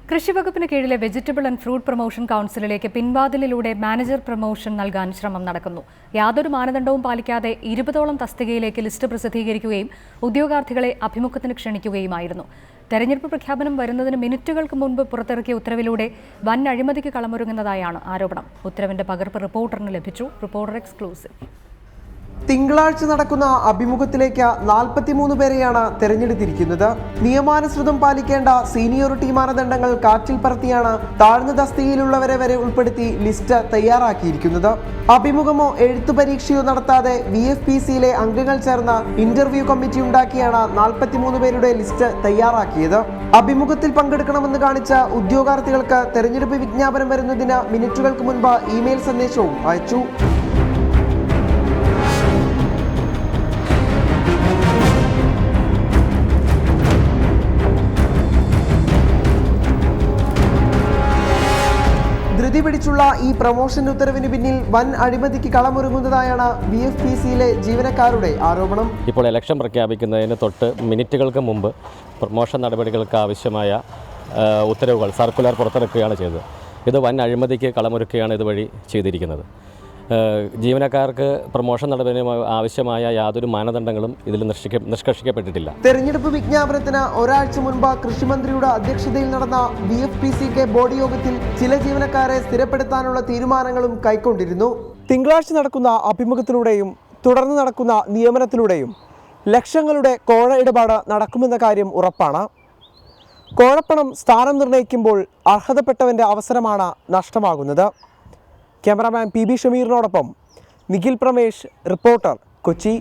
കൃഷിവകുപ്പിന് കീഴിലെ vegetable and fruit promotion കൗൺസിലിലേക്ക് പിൻവാതിലിലൂടെ മാനേജർ പ്രൊമോഷൻ നൽകാൻ ശ്രമം നടക്കുന്നു. യാതൊരു മാനദണ്ഡവും പാലിക്കാതെ 20ഓളം തസ്തികയിലേക്ക് ലിസ്റ്റ് പ്രസിദ്ധീകരിക്കുകയും ഉദ്യോഗാർത്ഥികളെ അഭിമുഖത്തിന് ക്ഷണിക്കുകയുമായിരുന്നു. തെരഞ്ഞെടുപ്പ് പ്രഖ്യാപനം വരുന്നതിന് മിനിറ്റുകൾക്ക് മുൻപ് പുറത്തിറക്കിയ ഉത്തരവിലൂടെ വൻ അഴിമതിക്ക് കളമൊരുങ്ങുന്നതായാണ് ആരോപണം. ഉത്തരവിന്റെ പകർപ്പ് റിപ്പോർട്ടറിന് ലഭിച്ചു. Reporter exclusive. തിങ്കളാഴ്ച നടക്കുന്ന അഭിമുഖത്തിലേക്ക് 43 പേരെയാണ് തെരഞ്ഞെടുത്തിരിക്കുന്നത്. നിയമാനുസൃതം പാലിക്കേണ്ട സീനിയോറിറ്റി മാനദണ്ഡങ്ങൾ കാറ്റിൽ പറത്തിയാണ് താഴ്ന്ന തസ്തികയിലുള്ളവരെ വരെ ഉൾപ്പെടുത്തി ലിസ്റ്റ് തയ്യാറാക്കിയിരിക്കുന്നത്. അഭിമുഖമോ എഴുത്തു പരീക്ഷയോ നടത്താതെ VFPCയിലെ അംഗങ്ങൾ ചേർന്ന ഇന്റർവ്യൂ കമ്മിറ്റി ഉണ്ടാക്കിയാണ് 43 പേരുടെ ലിസ്റ്റ് തയ്യാറാക്കിയത്. അഭിമുഖത്തിൽ പങ്കെടുക്കണമെന്ന് കാണിച്ച ഉദ്യോഗാർത്ഥികൾക്ക് തെരഞ്ഞെടുപ്പ് വിജ്ഞാപനം വരുന്നതിന് മിനിറ്റുകൾക്ക് മുൻപ് ഇമെയിൽ സന്ദേശവും അയച്ചു. ധൃതി പിടിച്ചുള്ള ഈ പ്രൊമോഷൻ ഉത്തരവിന് പിന്നിൽ വൻ അഴിമതിക്ക് കളമൊരുങ്ങുന്നതായാണ് VFPCയിലെ ജീവനക്കാരുടെ ആരോപണം. ഇപ്പോൾ ഇലക്ഷൻ പ്രഖ്യാപിക്കുന്നതിന് തൊട്ട് മിനിറ്റുകൾക്ക് മുമ്പ് പ്രൊമോഷൻ നടപടികൾക്ക് ആവശ്യമായ ഉത്തരവുകൾ സർക്കുലർ പുറത്തിറക്കുകയാണ് ചെയ്തത്. ഇത് വൻ അഴിമതിക്ക് കളമൊരുക്കുകയാണ് ഇതുവഴി ചെയ്തിരിക്കുന്നത്. ജീവനക്കാർക്ക് പ്രൊമോഷൻ നടപടിന് ആവശ്യമായ യാതൊരു മാനദണ്ഡങ്ങളും ഇതിൽ നിഷ്കർഷിക്കപ്പെട്ടിട്ടില്ല. തെരഞ്ഞെടുപ്പ് വിജ്ഞാപനത്തിന് ഒരാഴ്ച മുൻപ് കൃഷിമന്ത്രിയുടെ അധ്യക്ഷതയിൽ നടന്ന VFPCK ബോർഡ് യോഗത്തിൽ ചില ജീവനക്കാരെ സ്ഥിരപ്പെടുത്താനുള്ള തീരുമാനങ്ങളും കൈക്കൊണ്ടിരുന്നു. തിങ്കളാഴ്ച നടക്കുന്ന അഭിമുഖത്തിലൂടെയും തുടർന്ന് നടക്കുന്ന നിയമനത്തിലൂടെയും ലക്ഷങ്ങളുടെ കോഴ ഇടപാട് നടക്കുമെന്ന കാര്യം ഉറപ്പാണ്. കോഴപ്പണം സ്ഥാനം നിർണ്ണയിക്കുമ്പോൾ അർഹതപ്പെട്ടവന്റെ അവസരമാണ് നഷ്ടമാകുന്നത്. ക്യാമറാമാൻ PB ഷമീറിനോടൊപ്പം നിഖിൽ പ്രമേഷ്, റിപ്പോർട്ടർ, കൊച്ചി.